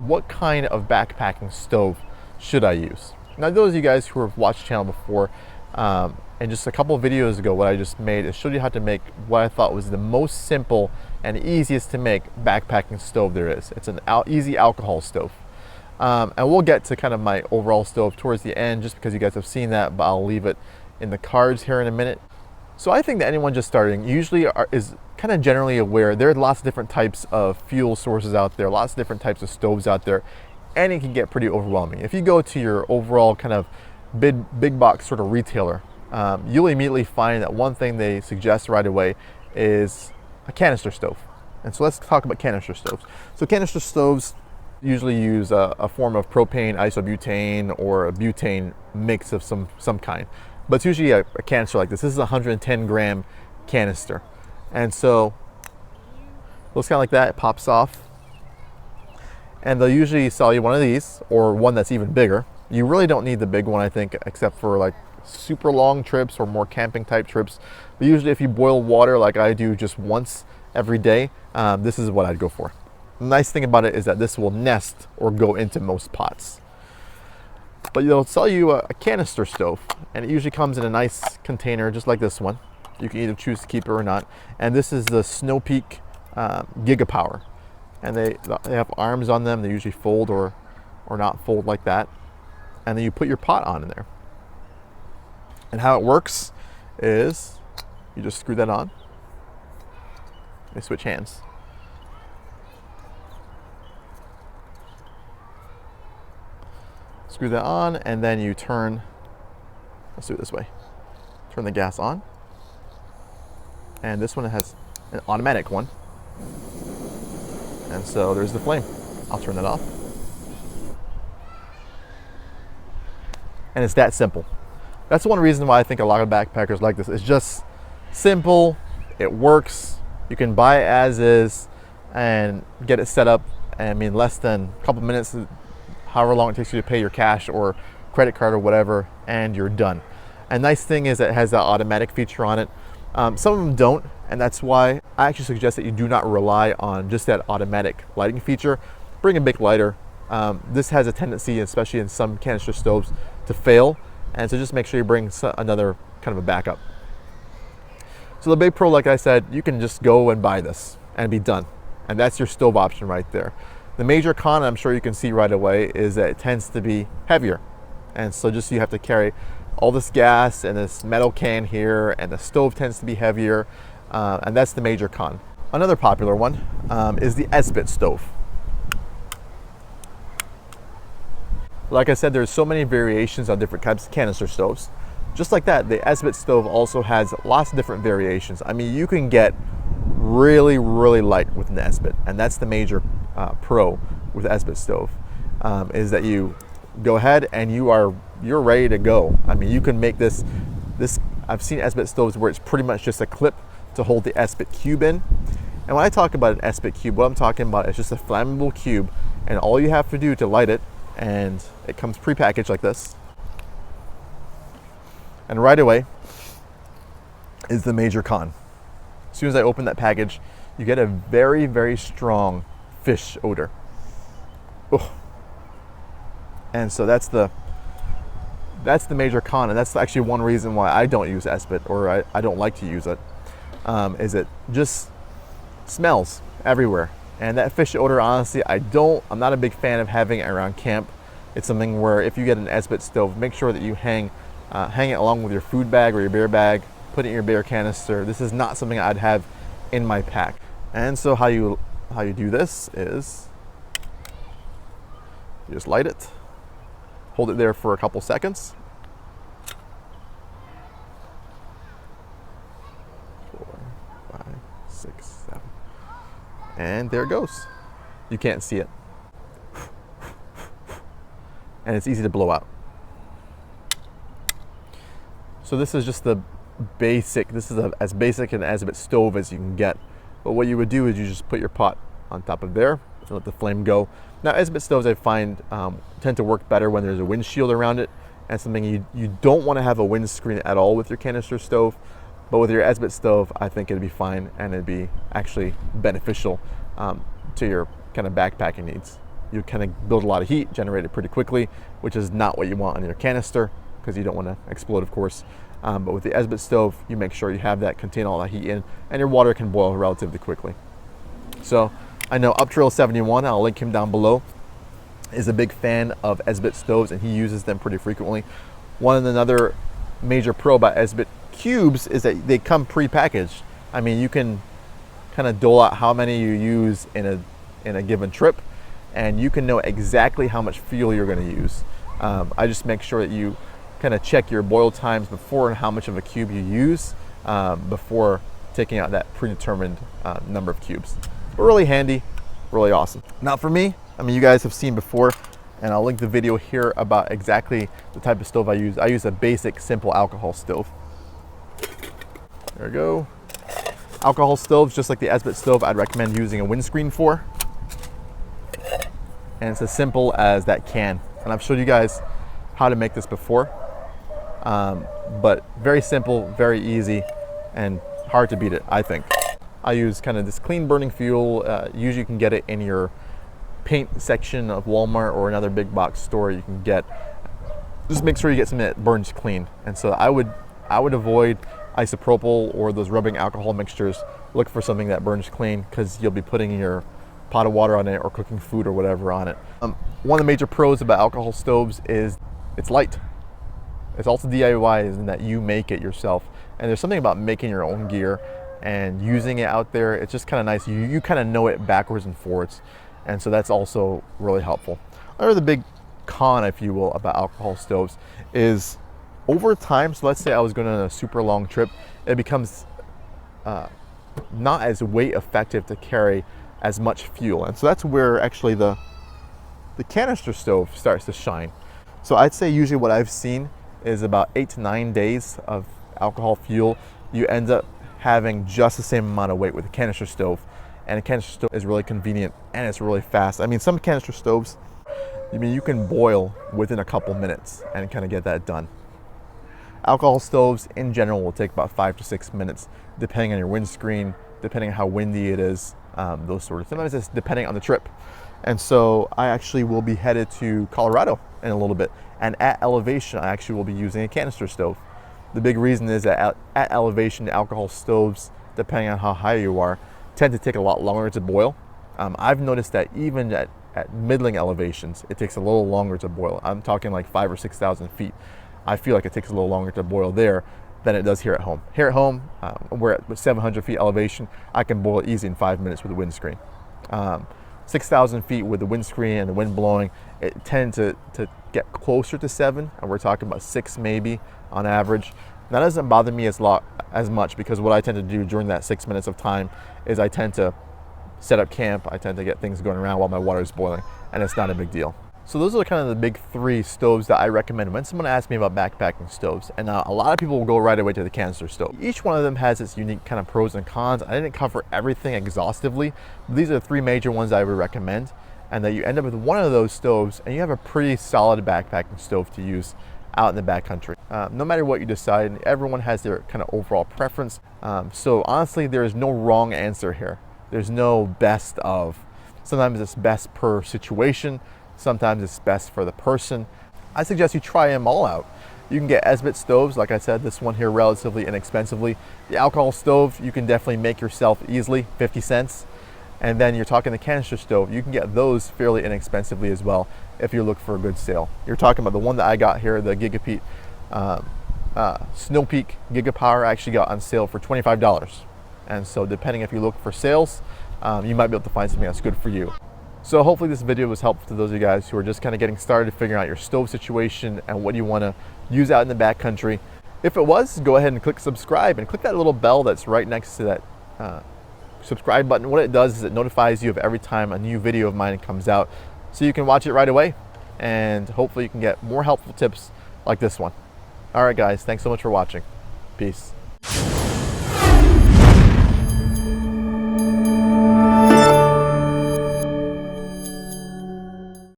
what kind of backpacking stove should I use? Now, those of you guys who have watched the channel before, and just a couple of videos ago, what I just made is showed you how to make what I thought was the most simple and easiest to make backpacking stove there is. It's an easy alcohol stove. And we'll get to kind of my overall stove towards the end, just because you guys have seen that, but I'll leave it in the cards here in a minute. So I think that anyone just starting usually is kind of generally aware there are lots of different types of fuel sources out there, lots of different types of stoves out there, and it can get pretty overwhelming. If you go to your overall kind of big box sort of retailer, you'll immediately find that one thing they suggest right away is a canister stove. And so let's talk about canister stoves. So canister stoves usually use a form of propane, isobutane, or a butane mix of some kind. But it's usually a canister like this. This is a 110 gram canister. And so it looks kind of like that. It pops off. And they'll usually sell you one of these, or one that's even bigger. You really don't need the big one, I think, except for like super long trips or more camping type trips. But usually if you boil water like I do just once every day, this is what I'd go for. The nice thing about it is that this will nest or go into most pots. But they'll sell you a canister stove, and it usually comes in a nice container just like this one. You can either choose to keep it or not. And this is the Snow Peak Gigapower. And they have arms on them. They usually fold or not fold like that. And then you put your pot on in there. And how it works is you just screw that on. They switch hands. Screw that on, and then you turn, let's do it this way. Turn the gas on. And this one has an automatic one. And so there's the flame. I'll turn that off. And it's that simple. That's one reason why I think a lot of backpackers like this. It's just simple, it works, you can buy it as is and get it set up, I mean, less than a couple minutes, however long it takes you to pay your cash or credit card or whatever, and you're done. And nice thing is that it has that automatic feature on it. Some of them don't, and that's why I actually suggest that you do not rely on just that automatic lighting feature. Bring a big lighter. This has a tendency, especially in some canister stoves, to fail, and so just make sure you bring another kind of a backup. So the big pro, like I said, you can just go and buy this and be done, and that's your stove option right there. The major con, I'm sure you can see right away, is that it tends to be heavier, and so just you have to carry all this gas and this metal can here, and the stove tends to be heavier, and that's the major con. Another popular one is the esbit stove. Like I said, there's so many variations on different types of canister stoves. Just like that, the esbit stove also has lots of different variations. I mean, you can get really, really light with an esbit, and that's the major pro with the esbit stove, is that you go ahead and you're ready to go. I mean, you can make this. I've seen esbit stoves where it's pretty much just a clip to hold the esbit cube in. And when I talk about an esbit cube, what I'm talking about is just a flammable cube, and all you have to do to light it, and it comes pre-packaged like this. And right away is the major con. As soon as I open that package, you get a very, very strong fish odor. Ugh. And so that's the major con, and that's actually one reason why I don't use esbit, or I don't like to use it, is it just smells everywhere. And that fish odor, honestly, I'm not a big fan of having it around camp. It's something where if you get an esbit stove, make sure that you hang it along with your food bag or your beer bag, put it in your beer canister. This is not something I'd have in my pack. And so how you do this is you just light it, hold it there for a couple seconds. 4, 5, 6, 7. And there it goes. You can't see it. And it's easy to blow out. So this is just the basic, this is as basic an esbit stove as you can get. But what you would do is you just put your pot on top of there and let the flame go. Now, esbit stoves, I find, tend to work better when there's a windshield around it, and something you don't want to have a windscreen at all with your canister stove. But with your esbit stove, I think it'd be fine, and it'd be actually beneficial to your kind of backpacking needs. you kind of build a lot of heat, generate it pretty quickly, which is not what you want on your canister because you don't want to explode, of course. But with the esbit stove, you make sure you have that contain all that heat in, and your water can boil relatively quickly. So I know Uptrail71, I'll link him down below, is a big fan of esbit stoves, and he uses them pretty frequently. Another major pro about esbit cubes is that they come pre-packaged. I mean, you can kind of dole out how many you use in a given trip, and you can know exactly how much fuel you're going to use. I just make sure that you kind of check your boil times before and how much of a cube you use before taking out that predetermined number of cubes. But really handy, really awesome. Now for me, I mean, you guys have seen before, and I'll link the video here about exactly the type of stove I use. I use a basic, simple alcohol stove. There we go. Alcohol stoves, just like the esbit stove, I'd recommend using a windscreen for. And it's as simple as that can. And I've showed you guys how to make this before. But very simple, very easy, and hard to beat it, I think. I use kind of this clean burning fuel. Usually you can get it in your paint section of Walmart or another big box store. You can get, just make sure you get something that burns clean. And so I would avoid isopropyl or those rubbing alcohol mixtures. Look for something that burns clean, because you'll be putting your pot of water on it or cooking food or whatever on it. One of the major pros about alcohol stoves is it's light. It's also DIY in that you make it yourself. And there's something about making your own gear and using it out there. It's just kind of nice. You kind of know it backwards and forwards. And so that's also really helpful. Another big con, if you will, about alcohol stoves is over time. So let's say I was going on a super long trip, it becomes not as weight effective to carry as much fuel. And so that's where actually the canister stove starts to shine. So I'd say usually what I've seen is about 8 to 9 days of alcohol fuel. You end up having just the same amount of weight with a canister stove. And a canister stove is really convenient, and it's really fast. I mean, some canister stoves, you can boil within a couple minutes and kind of get that done. Alcohol stoves in general will take about 5 to 6 minutes, depending on your windscreen, depending on how windy it is, those sort of things. Sometimes it's depending on the trip. And so I actually will be headed to Colorado in a little bit. And at elevation, I actually will be using a canister stove. The big reason is that at elevation, alcohol stoves, depending on how high you are, tend to take a lot longer to boil. I've noticed that even at middling elevations, it takes a little longer to boil. I'm talking like 5,000 or 6,000 feet. I feel like it takes a little longer to boil there than it does here at home. Here at home, we're at 700 feet elevation. I can boil it easy in 5 minutes with a windscreen. 6,000 feet with the windscreen and the wind blowing, it tends to get closer to 7, and we're talking about 6 maybe on average. That doesn't bother me as much, because what I tend to do during that 6 minutes of time is I tend to set up camp. I tend to get things going around while my water is boiling, and it's not a big deal. So those are kind of the big 3 stoves that I recommend when someone asks me about backpacking stoves. And a lot of people will go right away to the canister stove. Each one of them has its unique kind of pros and cons. I didn't cover everything exhaustively, but these are the 3 major ones I would recommend, and that you end up with one of those stoves and you have a pretty solid backpacking stove to use out in the backcountry. No matter what you decide, everyone has their kind of overall preference. So honestly, there is no wrong answer here. There's no best of. Sometimes it's best per situation. Sometimes it's best for the person. I suggest you try them all out. You can get esbit stoves, like I said, this one here relatively inexpensively. The alcohol stove, you can definitely make yourself easily, 50 cents. And then you're talking the canister stove, you can get those fairly inexpensively as well if you look for a good sale. You're talking about the one that I got here, the Gigapeak, Snow Peak Gigapower, I actually got on sale for $25. And so depending if you look for sales, you might be able to find something that's good for you. So hopefully this video was helpful to those of you guys who are just kind of getting started figuring out your stove situation and what you want to use out in the backcountry. If it was, go ahead and click subscribe and click that little bell that's right next to that subscribe button. What it does is it notifies you of every time a new video of mine comes out, so you can watch it right away, and hopefully you can get more helpful tips like this one. All right guys, thanks so much for watching. Peace.